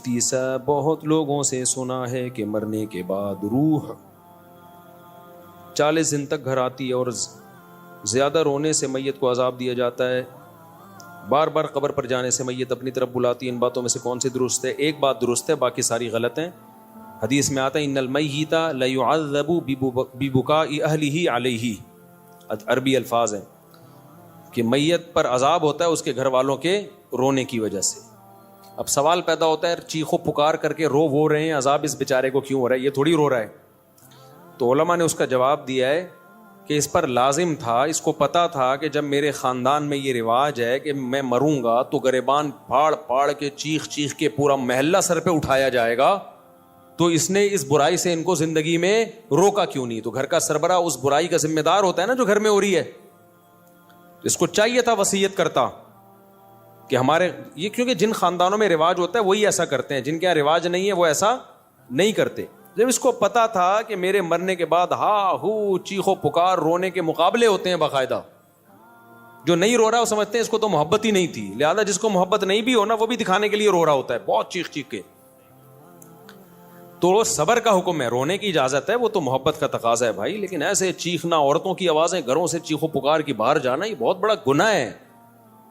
36 بہت لوگوں سے سنا ہے کہ مرنے کے بعد روح 40 دن تک گھر آتی ہے اور زیادہ رونے سے میت کو عذاب دیا جاتا ہے. بار بار قبر پر جانے سے میت اپنی طرف بلاتی ہے. ان باتوں میں سے کون سی درست ہے؟ ایک بات درست ہے، باقی ساری غلط ہیں. حدیث میں آتا ہے ان المیت لیعذب ببکاء اہلہ علیہ. عربی الفاظ ہیں کہ میت پر عذاب ہوتا ہے اس کے گھر والوں کے رونے کی وجہ سے. اب سوال پیدا ہوتا ہے چیخو پکار کر کے رو وہ رہے ہیں، عذاب اس بیچارے کو کیوں ہو رہا ہے؟ یہ تھوڑی رو رہا ہے. تو علماء نے اس کا جواب دیا ہے کہ اس پر لازم تھا، اس کو پتا تھا کہ جب میرے خاندان میں یہ رواج ہے کہ میں مروں گا تو گریبان پھاڑ پھاڑ کے چیخ چیخ کے پورا محلہ سر پہ اٹھایا جائے گا، تو اس نے اس برائی سے ان کو زندگی میں روکا کیوں نہیں؟ تو گھر کا سربراہ اس برائی کا ذمہ دار ہوتا ہے نا جو گھر میں ہو رہی ہے. اس کو چاہیے تھا وصیت کرتا کہ ہمارے یہ، کیونکہ جن خاندانوں میں رواج ہوتا ہے وہی ایسا کرتے ہیں، جن کے یہاں رواج نہیں ہے وہ ایسا نہیں کرتے. جب اس کو پتا تھا کہ میرے مرنے کے بعد ہا ہو چیخو پکار رونے کے مقابلے ہوتے ہیں باقاعدہ، جو نہیں رو رہا وہ سمجھتے ہیں اس کو تو محبت ہی نہیں تھی، لہذا جس کو محبت نہیں بھی ہونا وہ بھی دکھانے کے لیے رو رہا ہوتا ہے بہت چیخ چیخ کے. تو صبر کا حکم ہے، رونے کی اجازت ہے، وہ تو محبت کا تقاضا ہے بھائی. لیکن ایسے چیخنا، عورتوں کی آوازیں گھروں سے چیخو پکار کی باہر جانا، یہ بہت بڑا گناہ ہے.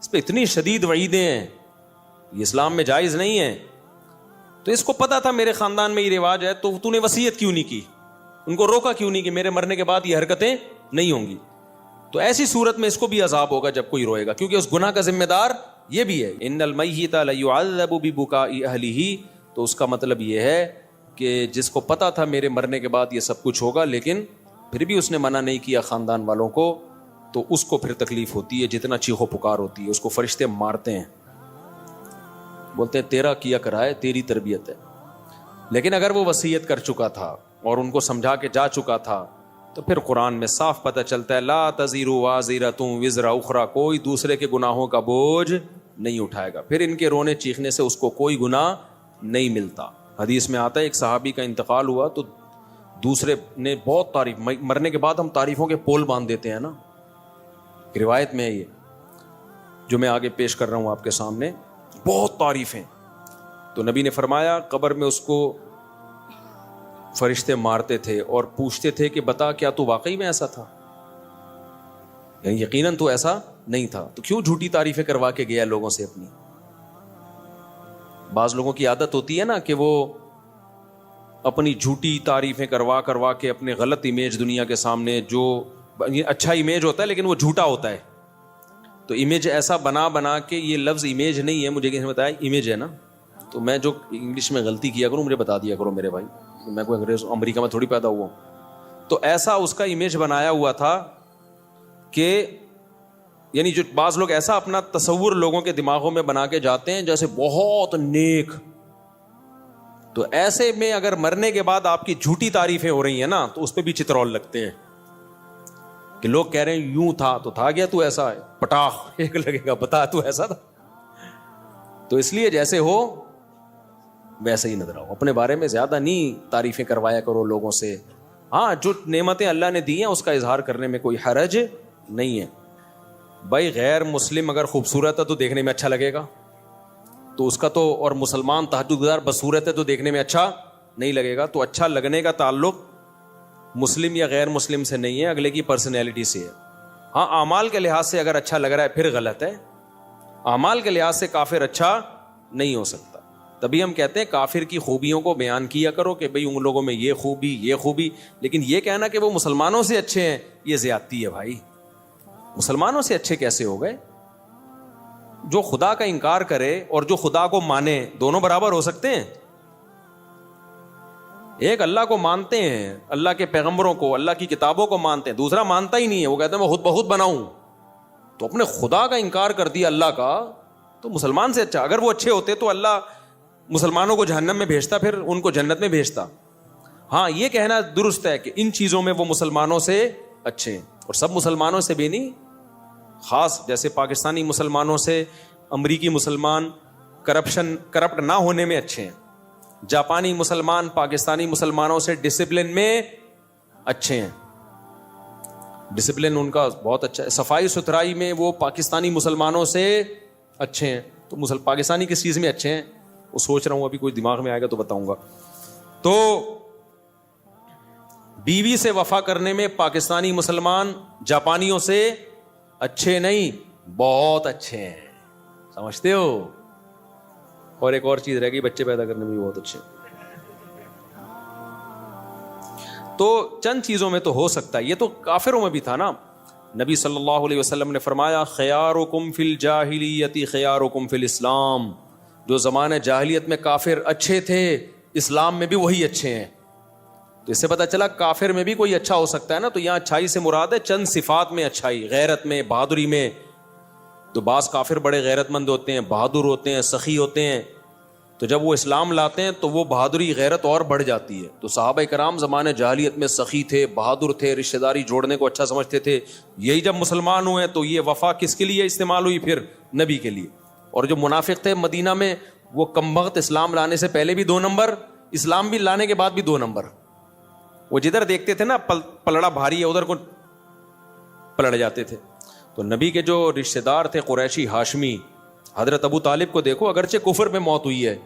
اس پہ اتنی شدید وعیدیں ہیں، یہ اسلام میں جائز نہیں ہے. تو اس کو پتا تھا میرے خاندان میں یہ رواج ہے، تو نے وصیت کیوں نہیں کی؟ ان کو روکا کیوں نہیں کہ میرے مرنے کے بعد یہ حرکتیں نہیں ہوں گی؟ تو ایسی صورت میں اس کو بھی عذاب ہوگا جب کوئی روئے گا، کیونکہ اس گناہ کا ذمہ دار یہ بھی ہے. ان المیت لیعذب ببکاء اہلہ. تو اس کا مطلب یہ ہے کہ جس کو پتا تھا میرے مرنے کے بعد یہ سب کچھ ہوگا لیکن پھر بھی اس نے منع نہیں کیا خاندان والوں کو، تو اس کو پھر تکلیف ہوتی ہے جتنا چیخو پکار ہوتی ہے. اس کو فرشتے مارتے ہیں، بولتے ہیں تیرا کیا کرا ہے، تیری تربیت ہے. لیکن اگر وہ وصیت کر چکا تھا اور ان کو سمجھا کے جا چکا تھا تو پھر قرآن میں صاف پتہ چلتا ہے لا تزر وازرۃ وزر اخری، کوئی دوسرے کے گناہوں کا بوجھ نہیں اٹھائے گا. پھر ان کے رونے چیخنے سے اس کو کوئی گناہ نہیں ملتا. حدیث میں آتا ہے ایک صحابی کا انتقال ہوا تو دوسرے نے بہت تعریف، مرنے کے بعد ہم تعریفوں کے پول باندھ دیتے ہیں نا، روایت میں ہے یہ جو میں آگے پیش کر رہا ہوں آپ کے سامنے، بہت تعریفیں. تو نبی نے فرمایا قبر میں اس کو فرشتے مارتے تھے اور پوچھتے تھے کہ بتا کیا تو واقعی میں ایسا تھا؟ یعنی یقیناً تو ایسا نہیں تھا، تو کیوں جھوٹی تعریفیں کروا کے گیا لوگوں سے اپنی؟ بعض لوگوں کی عادت ہوتی ہے نا کہ وہ اپنی جھوٹی تعریفیں کروا کے اپنے غلط امیج دنیا کے سامنے، جو اچھا امیج ہوتا ہے لیکن وہ جھوٹا ہوتا ہے، تو امیج ایسا بنا کے، یہ لفظ امیج نہیں ہے، مجھے کسی نے بتایا امیج ہے نا، تو میں جو انگلش میں غلطی کیا کروں مجھے بتا دیا کرو میرے بھائی، میں کوئی انگریز امریکہ میں تھوڑی پیدا ہوا ہوں. تو ایسا اس کا امیج بنایا ہوا تھا کہ یعنی جو بعض لوگ ایسا اپنا تصور لوگوں کے دماغوں میں بنا کے جاتے ہیں جیسے بہت نیک. تو ایسے میں اگر مرنے کے بعد آپ کی جھوٹی تعریفیں ہو رہی ہیں نا تو اس پہ بھی چترول لگتے ہیں کہ لوگ کہہ رہے ہیں یوں تھا تو تھا گیا، تو ایسا ہے پٹاخ ایک لگے گا، بتا تو ایسا تھا. تو اس لیے جیسے ہو ویسے ہی نظر آؤ، اپنے بارے میں زیادہ نہیں تعریفیں کروایا کرو لوگوں سے. ہاں جو نعمتیں اللہ نے دی ہیں اس کا اظہار کرنے میں کوئی حرج نہیں ہے. بھائی غیر مسلم اگر خوبصورت ہے تو دیکھنے میں اچھا لگے گا، تو اس کا تو، اور مسلمان تہجد گزار بصورت ہے تو دیکھنے میں اچھا نہیں لگے گا. تو اچھا لگنے کا تعلق مسلم یا غیر مسلم سے نہیں ہے، اگلے کی پرسنالٹی سے ہے. ہاں اعمال کے لحاظ سے اگر اچھا لگ رہا ہے پھر غلط ہے، اعمال کے لحاظ سے کافر اچھا نہیں ہو سکتا. تبھی ہم کہتے ہیں کافر کی خوبیوں کو بیان کیا کرو کہ بھئی ان لوگوں میں یہ خوبی، لیکن یہ کہنا کہ وہ مسلمانوں سے اچھے ہیں یہ زیادتی ہے بھائی. مسلمانوں سے اچھے کیسے ہو گئے؟ جو خدا کا انکار کرے اور جو خدا کو مانے دونوں برابر ہو سکتے ہیں؟ ایک اللہ کو مانتے ہیں، اللہ کے پیغمبروں کو، اللہ کی کتابوں کو مانتے ہیں، دوسرا مانتا ہی نہیں ہے، وہ کہتے ہیں میں خود بخود بناؤں. تو اپنے خدا کا انکار کر دیا اللہ کا، تو مسلمان سے اچھا. اگر وہ اچھے ہوتے تو اللہ مسلمانوں کو جہنم میں بھیجتا، پھر ان کو جنت میں بھیجتا. ہاں یہ کہنا درست ہے کہ ان چیزوں میں وہ مسلمانوں سے اچھے ہیں، اور سب مسلمانوں سے بھی نہیں، خاص جیسے پاکستانی مسلمانوں سے امریکی مسلمان کرپٹ نہ ہونے میں اچھے ہیں. جاپانی مسلمان پاکستانی مسلمانوں سے ڈسپلن میں اچھے ہیں، ڈسپلن ان کا بہت اچھا ہے. صفائی ستھرائی میں وہ پاکستانی مسلمانوں سے اچھے ہیں. تو پاکستانی کس چیز میں اچھے ہیں؟ وہ سوچ رہا ہوں ابھی کوئی دماغ میں آئے گا تو بتاؤں گا. تو بیوی سے وفا کرنے میں پاکستانی مسلمان جاپانیوں سے اچھے نہیں, بہت اچھے ہیں, سمجھتے ہو. اور ایک اور چیز رہ گئی, بچے پیدا کرنے میں بھی بہت اچھے. تو چند چیزوں میں تو ہو سکتا ہے, یہ تو کافروں میں بھی تھا نا. نبی صلی اللہ علیہ وسلم نے فرمایا خیارکم فی الجاہلیت خیارکم فی الاسلام. جو زمانے جاہلیت میں کافر اچھے تھے, اسلام میں بھی وہی اچھے ہیں. تو اس سے پتہ چلا کافر میں بھی کوئی اچھا ہو سکتا ہے نا. تو یہاں اچھائی سے مراد ہے چند صفات میں اچھائی, غیرت میں, بہادری میں. تو بعض کافر بڑے غیرت مند ہوتے ہیں, بہادر ہوتے ہیں, سخی ہوتے ہیں. تو جب وہ اسلام لاتے ہیں تو وہ بہادری غیرت اور بڑھ جاتی ہے. تو صحابہ کرام زمانے جاہلیت میں سخی تھے, بہادر تھے, رشتہ داری جوڑنے کو اچھا سمجھتے تھے. یہی جب مسلمان ہوئے تو یہ وفا کس کے لیے استعمال ہوئی؟ پھر نبی کے لیے. اور جو منافق تھے مدینہ میں, وہ کمبخت اسلام لانے سے پہلے بھی 2 نمبر, اسلام بھی لانے کے بعد بھی 2 نمبر. وہ جدھر دیکھتے تھے نا پلڑا بھاری ہے ادھر کو پلٹ جاتے تھے. تو نبی کے جو رشتہ دار تھے قریشی ہاشمی, حضرت ابو طالب کو دیکھو, اگرچہ کفر میں موت ہوئی ہے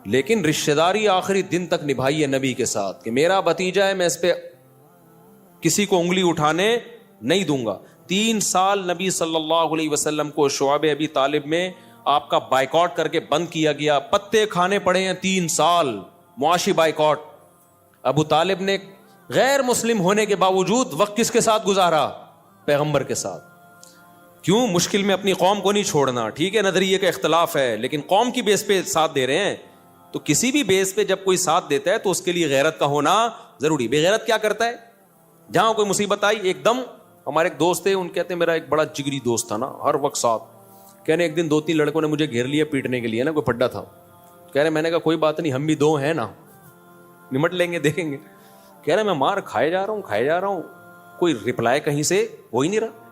لیکن رشتہ داری آخری دن تک نبھائی ہے نبی کے ساتھ کہ میرا بھتیجا ہے, میں اس پہ کسی کو انگلی اٹھانے نہیں دوں گا. 3 سال نبی صلی اللہ علیہ وسلم کو شعب ابی طالب میں آپ کا بائیکاٹ کر کے بند کیا گیا, پتے کھانے پڑے ہیں 3 سال, معاشی بائیکاٹ. ابو طالب نے غیر مسلم ہونے کے باوجود وقت کس کے ساتھ گزارا؟ پیغمبر کے ساتھ. کیوں؟ مشکل میں اپنی قوم کو نہیں چھوڑنا. ٹھیک ہے نظریے کا اختلاف ہے لیکن قوم کی بیس پہ ساتھ دے رہے ہیں. تو کسی بھی بیس پہ جب کوئی ساتھ دیتا ہے تو اس کے لیے غیرت کا ہونا ضروری. بے غیرت کیا کرتا ہے؟ جہاں کوئی مصیبت آئی ایک دم. ہمارے ایک دوست تھے, ان کہتے ہیں میرا ایک بڑا جگری دوست تھا نا, ہر وقت ساتھ. کہنے ایک دن 2-3 لڑکوں نے مجھے گھیر لیا پیٹنے کے لیے نا, کوئی پڈا تھا. کہہ رہے میں نے کہا کوئی بات نہیں, ہم بھی 2 ہیں نا, نمٹ لیں گے, دیکھیں گے. کہہ رہے میں مار کھائے جا رہا ہوں, کوئی رپلائی کہیں سے ہو ہی نہیں رہا.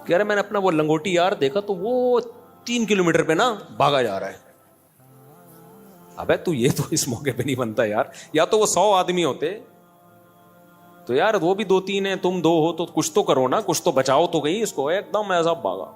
کہہ رہے میں نے اپنا وہ لنگوٹی یار دیکھا تو وہ 3 کلومیٹر پہ نا بھاگا جا رہا ہے. ابے تو یہ تو اس موقع پہ نہیں بنتا یار, یا تو وہ 100 آدمی ہوتے تو یار وہ بھی 2-3 ہیں, تم 2 ہو تو کچھ تو کرو نا, کچھ تو بچاؤ تو گئی اس کو. ایک دم ایسا بھاگا.